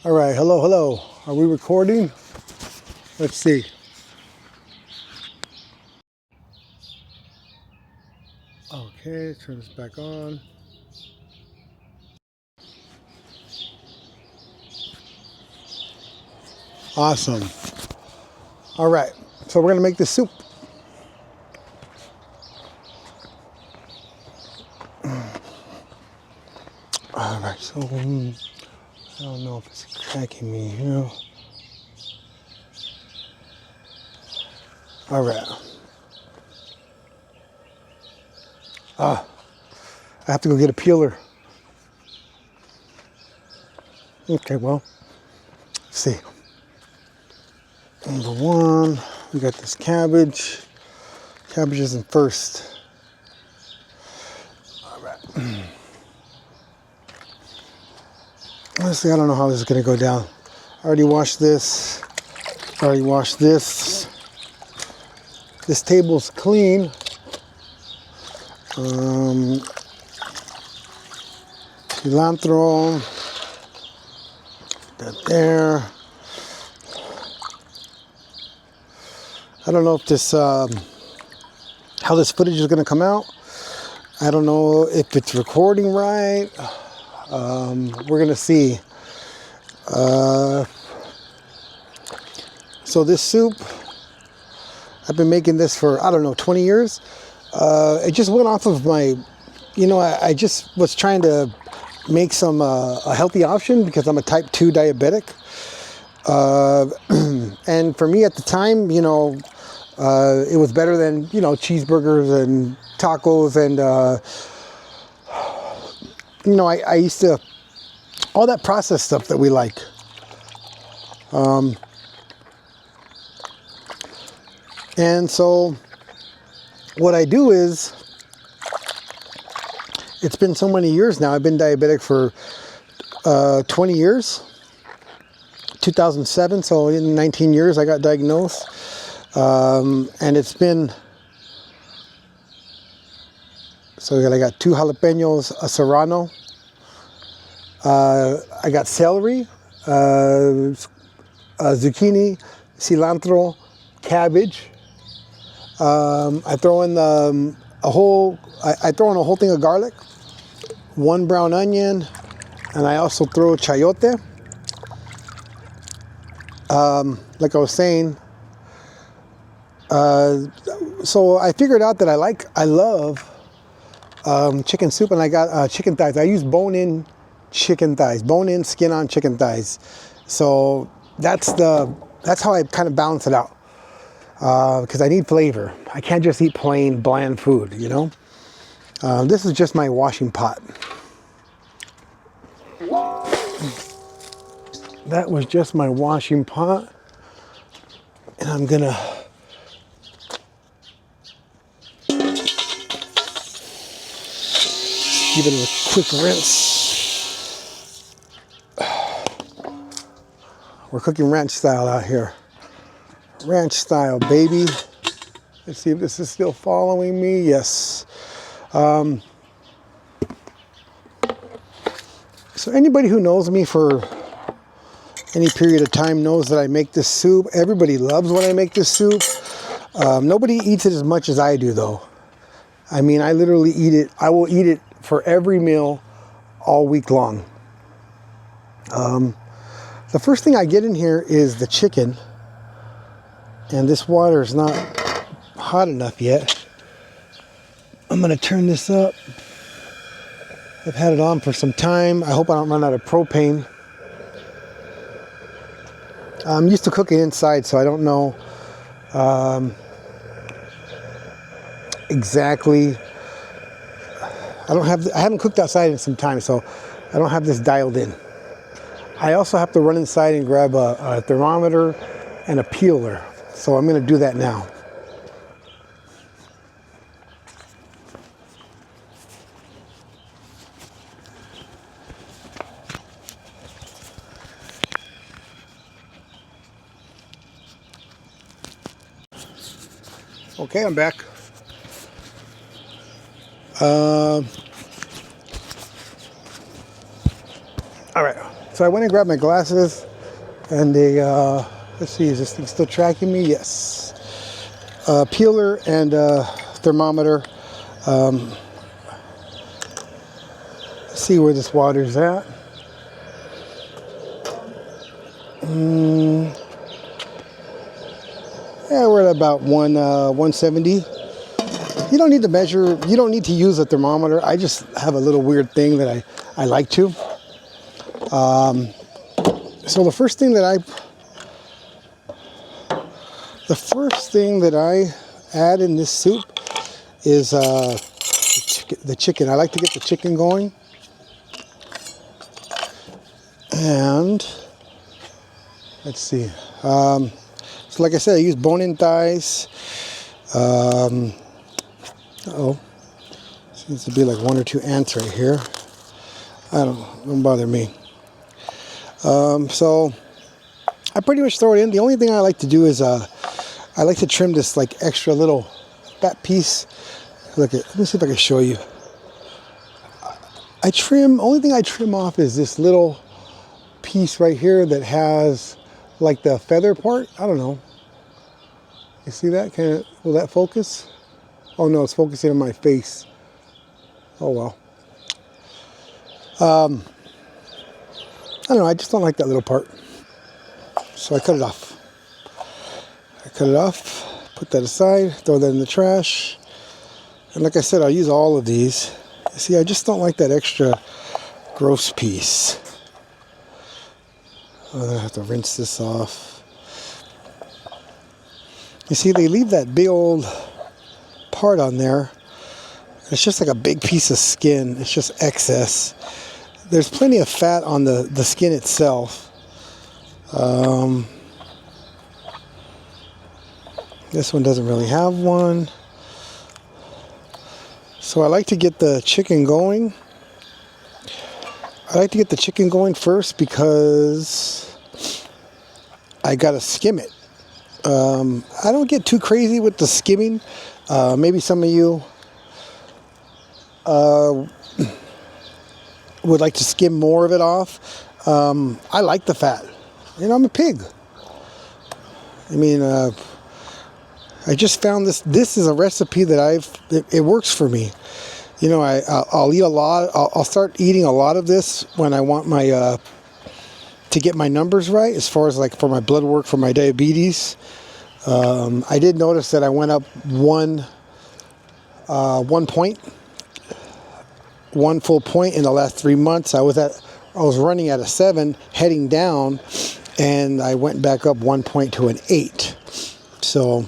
All right, hello, hello. Are we recording? Let's see. Okay, turn this back on. Awesome. All right, so we're gonna make this soup. All right, so I don't know if it's cracking me here. All right. I have to go get a peeler. Okay, well, let's see. Number one, we got this cabbage. Cabbage isn't first. All right. Let's see, I don't know how this is gonna go down. I already washed this. Already washed this. This table's clean. Cilantro. That there. I don't know if this, how this footage is gonna come out. I don't know if it's recording right. We're gonna see. So this soup, I've been making this for, I don't know, 20 years. It just went off of my, I just was trying to make some a healthy option because I'm a type 2 diabetic. And for me at the time, it was better than, cheeseburgers and tacos and, I used to, all that processed stuff that we like. And so what I do is, it's been so many years now. I've been diabetic for 20 years. 2007, so in 19 years I got diagnosed. And it's been, so I got 2 jalapenos, a serrano. I got celery, zucchini, cilantro, cabbage. I throw in I throw in a whole thing of garlic, 1 brown onion, and I also throw chayote. Like I was saying, so I figured out that I love chicken soup, and I got chicken thighs. I use bone-in chicken thighs, bone-in, skin-on chicken thighs. So that's how I kind of balance it out. Because I need flavor. I can't just eat plain, bland food, This is just my washing pot. That was just my washing pot. And I'm gonna give it a quick rinse. We're cooking ranch style out here. Ranch style, baby. Let's see if this is still following me. Yes. So anybody who knows me for any period of time knows that I make this soup. Everybody loves when I make this soup. Nobody eats it as much as I do, though. I mean, I literally eat it. I will eat it for every meal all week long. The first thing I get in here is the chicken. And this water is not hot enough yet. I'm gonna turn this up. I've had it on for some time. I hope I don't run out of propane. I'm used to cooking inside, so I don't know exactly. I haven't cooked outside in some time, so I don't have this dialed in. I also have to run inside and grab a thermometer and a peeler. So I'm going to do that now. Okay, I'm back. All right, So I went and grabbed my glasses, and they, let's see, is this thing still tracking me? Yes. Peeler and thermometer. Let's see where this water's at. Yeah, we're at about 170. You don't need to measure, you don't need to use a thermometer. I just have a little weird thing that I like to. So the first thing that I add in this soup is the chicken. I like to get the chicken going. And let's see. So like I said, I use bone-in thighs. Seems to be like 1 or 2 ants right here. Don't bother me. So I pretty much throw it in. The only thing I like to do is I like to trim this like extra little fat piece. Let me see if I can show you. Only thing I trim off is this little piece right here that has like the feather part. I don't know. You see that? Will that focus? Oh no, it's focusing on my face. Oh well. I don't know, I just don't like that little part. So I cut it off. Put that aside, throw that in the trash. And like I said, I'll use all of these. See, I just don't like that extra gross piece. I have to rinse this off. You see, they leave that big old part on there. It's just like a big piece of skin. It's just excess. There's plenty of fat on the skin itself. This one doesn't really have one. So I like to get the chicken going. I like to get the chicken going first because I gotta skim it. I don't get too crazy with the skimming. Maybe some of you would like to skim more of it off. I like the fat. You know, I'm a pig. I mean, I just found this. This is a recipe that it works for me. You know, I'll eat a lot. I'll start eating a lot of this when I want my to get my numbers right, as far as like for my blood work for my diabetes. I did notice that I went up one full point in the last 3 months. I was running at a 7, heading down, and I went back up 1 point to an 8. So,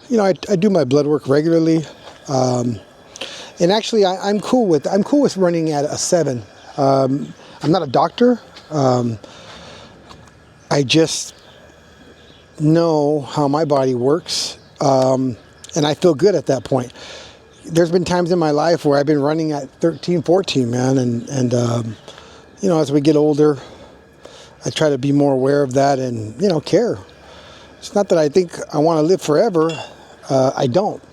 you know, I do my blood work regularly, and actually I'm cool with running at a 7. I'm not a doctor. I just know how my body works, and I feel good at that point. There's been times in my life where I've been running at 13, 14, man, and you know, as we get older, I try to be more aware of that and, you know, care. It's not that I think I want to live forever. I don't.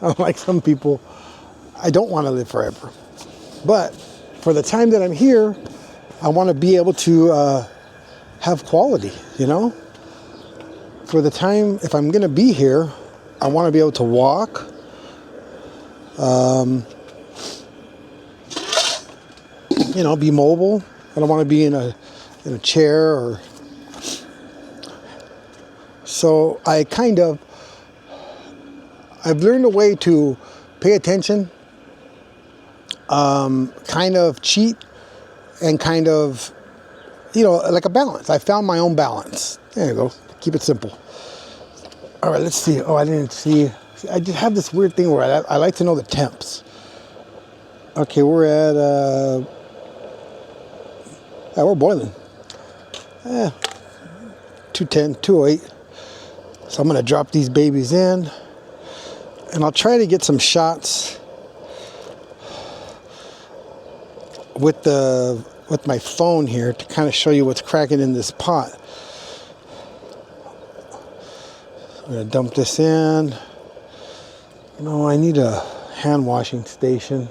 Unlike some people, I don't want to live forever. But for the time that I'm here, I want to be able to have quality, you know? For the time, if I'm going to be here, I want to be able to walk. You know, be mobile. I don't want to be in a chair or. So I've learned a way to pay attention, kind of cheat, and kind of, you know, like a balance. I found my own balance. There you go. Keep it simple. All right, let's see. Oh, I didn't see. I just have this weird thing where I like to know the temps. Okay, we're at, we're boiling. 210, 208. So I'm going to drop these babies in. And I'll try to get some shots with my phone here to kind of show you what's cracking in this pot. I'm going to dump this in. You know, I need a hand washing station.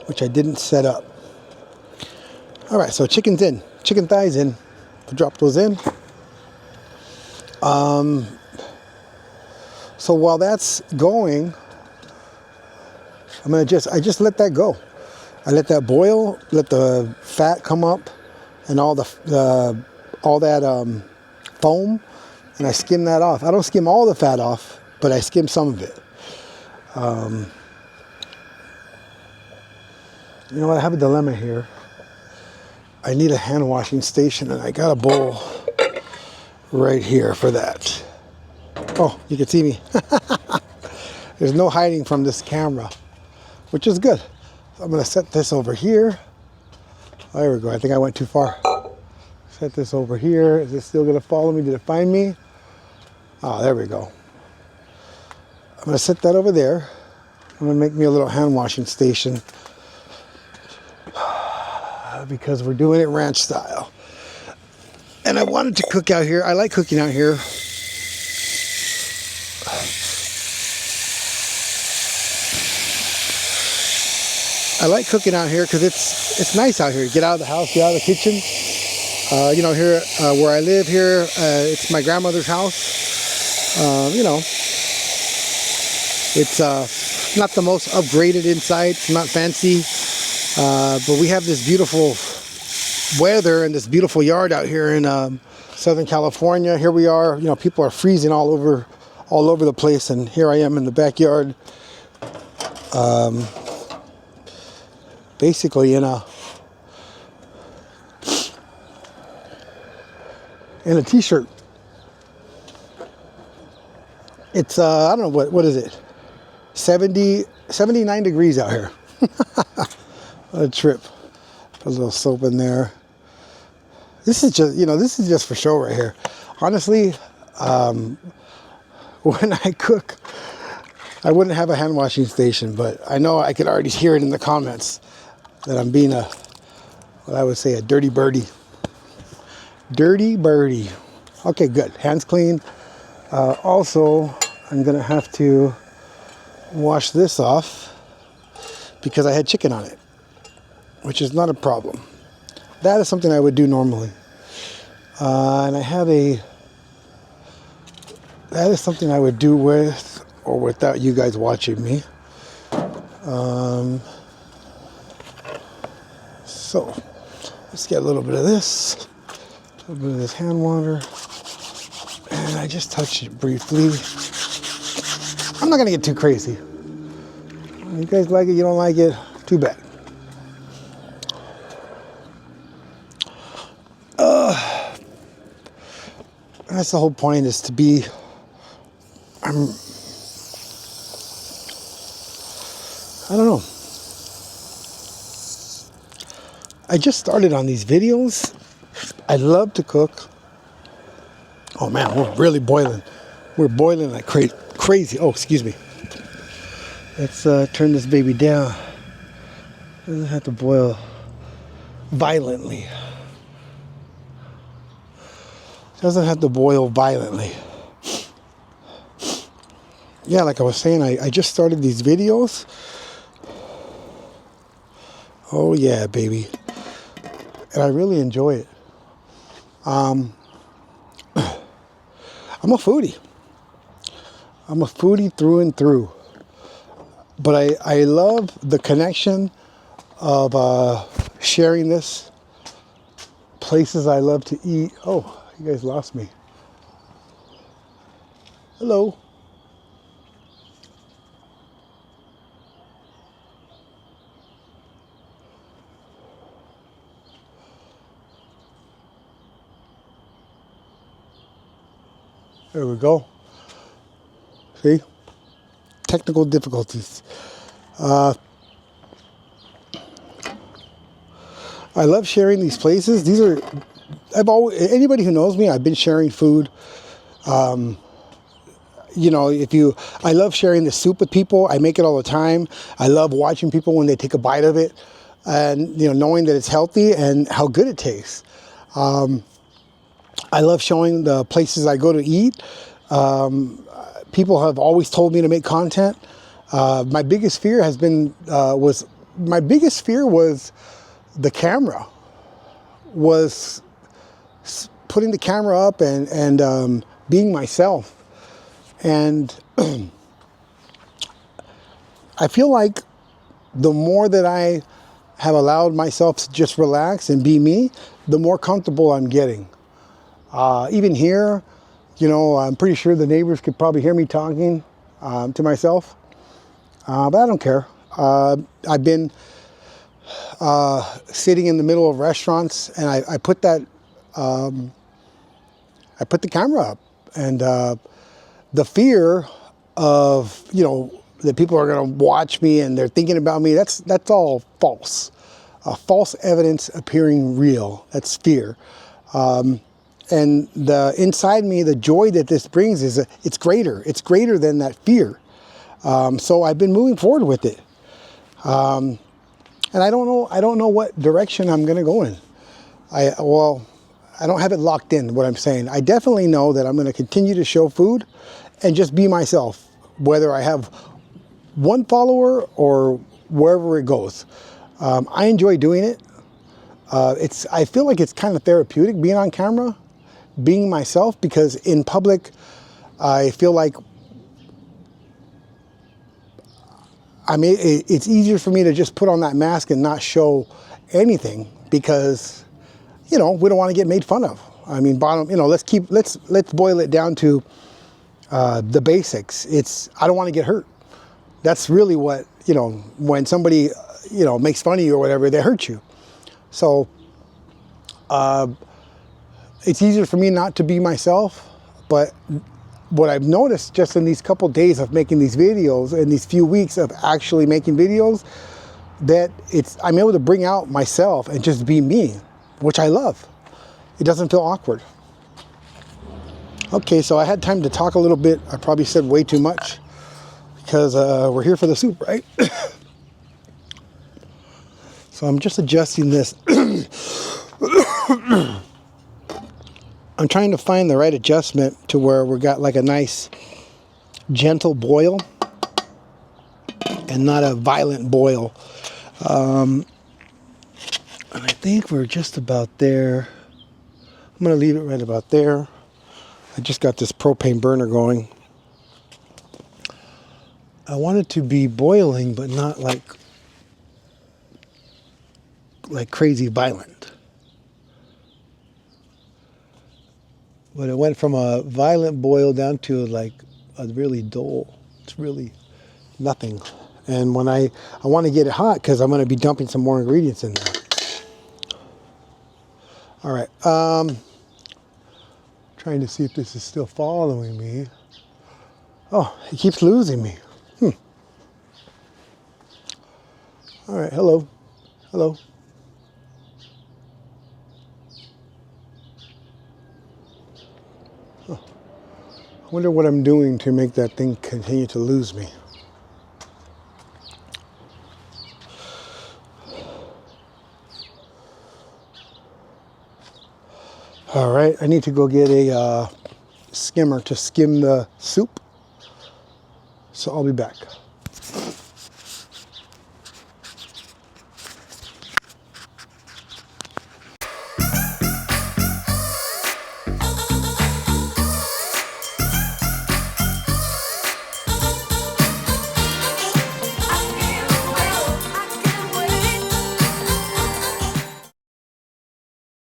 which I didn't set up. All right, so chicken's in. Chicken thighs in. We'll drop those in. So while that's going, I just let that go. I let that boil, let the fat come up, and all that foam, and I skim that off. I don't skim all the fat off, but I skim some of it. You know what? I have a dilemma here. I need a hand washing station, and I got a bowl right here for that. Oh, you can see me. There's no hiding from this camera, which is good. So I'm going to set this over here. Oh, there we go. I think I went too far. Set this over here. Is it still going to follow me? Did it find me? Oh, there we go. I'm going to set that over there. I'm going to make me a little hand washing station because we're doing it ranch style. And I wanted to cook out here. I like cooking out here. I like cooking out here because it's nice out here. Get out of the house, get out of the kitchen. You know, here where I live here, it's my grandmother's house. You know, it's not the most upgraded inside. It's not fancy, but we have this beautiful weather and this beautiful yard out here in Southern California. Here we are. You know, people are freezing all over the place, and here I am in the backyard. Basically in a t-shirt. It's I don't know what is it, 79 degrees out here. What a trip. Put a little soap in there. This is just for show right here. Honestly, when I cook, I wouldn't have a hand washing station, but I know I could already hear it in the comments that I'm being what I would say, a dirty birdie. Dirty birdie. Okay, good. Hands clean. Also, I'm going to have to wash this off because I had chicken on it, which is not a problem. That is something I would do normally. And I have that is something I would do with or without you guys watching me. So let's get a little bit of this, a little bit of this hand water, and I just touched it briefly. I'm not gonna get too crazy. You guys like it, you don't like it, too bad. That's the whole point, is to be, I don't know. I just started on these videos. I love to cook. Oh man, we're really boiling. We're boiling like crazy. Oh, excuse me. Let's turn this baby down. It doesn't have to boil violently. Doesn't have to boil violently. Yeah, like I was saying, I just started these videos. Oh yeah, baby. And I really enjoy it. I'm a foodie. I'm a foodie through and through. But I love the connection of sharing this. Places I love to eat. Oh, you guys lost me. Hello. There we go. See? Technical difficulties. I love sharing these places. These are, anybody who knows me, I've been sharing food. You know, I love sharing the soup with people. I make it all the time. I love watching people when they take a bite of it and, you know, knowing that it's healthy and how good it tastes. I love showing the places I go to eat. People have always told me to make content. My biggest fear has been, was my biggest fear was the camera, was putting the camera up and being myself. And I feel like the more that I have allowed myself to just relax and be me, the more comfortable I'm getting. Even here, you know, I'm pretty sure the neighbors could probably hear me talking to myself, but I don't care. I've been sitting in the middle of restaurants, and I put that, I put the camera up, and the fear of, you know, that people are going to watch me and they're thinking about me, that's all false. False evidence appearing real. That's fear. And the inside me, the joy that this brings is it's greater. It's greater than that fear. So I've been moving forward with it. And I don't know what direction I'm going to go in. I don't have it locked in, what I'm saying. I definitely know that I'm going to continue to show food and just be myself, whether I have one follower or wherever it goes. I enjoy doing it. I feel like it's kind of therapeutic being on camera, being myself, because in public, I feel like it's easier for me to just put on that mask and not show anything, because, you know, we don't want to get made fun of. I mean, let's boil it down to the basics. I don't want to get hurt. That's really what, you know, when somebody, you know, makes fun of you or whatever, they hurt you. So it's easier for me not to be myself. But what I've noticed just in these couple days of making these videos, and these few weeks of actually making videos, that I'm able to bring out myself and just be me, which I love. It doesn't feel awkward. Okay, so I had time to talk a little bit. I probably said way too much, because we're here for the soup, right? So I'm just adjusting this. I'm trying to find the right adjustment to where we got like a nice gentle boil and not a violent boil. And I think we're just about there. I'm going to leave it right about there. I just got this propane burner going. I want it to be boiling, but not like crazy violent. But it went from a violent boil down to like a really dull. It's really nothing. And when I want to get it hot, because I'm going to be dumping some more ingredients in there. All right. Trying to see if this is still following me. Oh, it keeps losing me. All right. Hello. Hello. Oh. I wonder what I'm doing to make that thing continue to lose me. All right, I need to go get a skimmer to skim the soup. So I'll be back.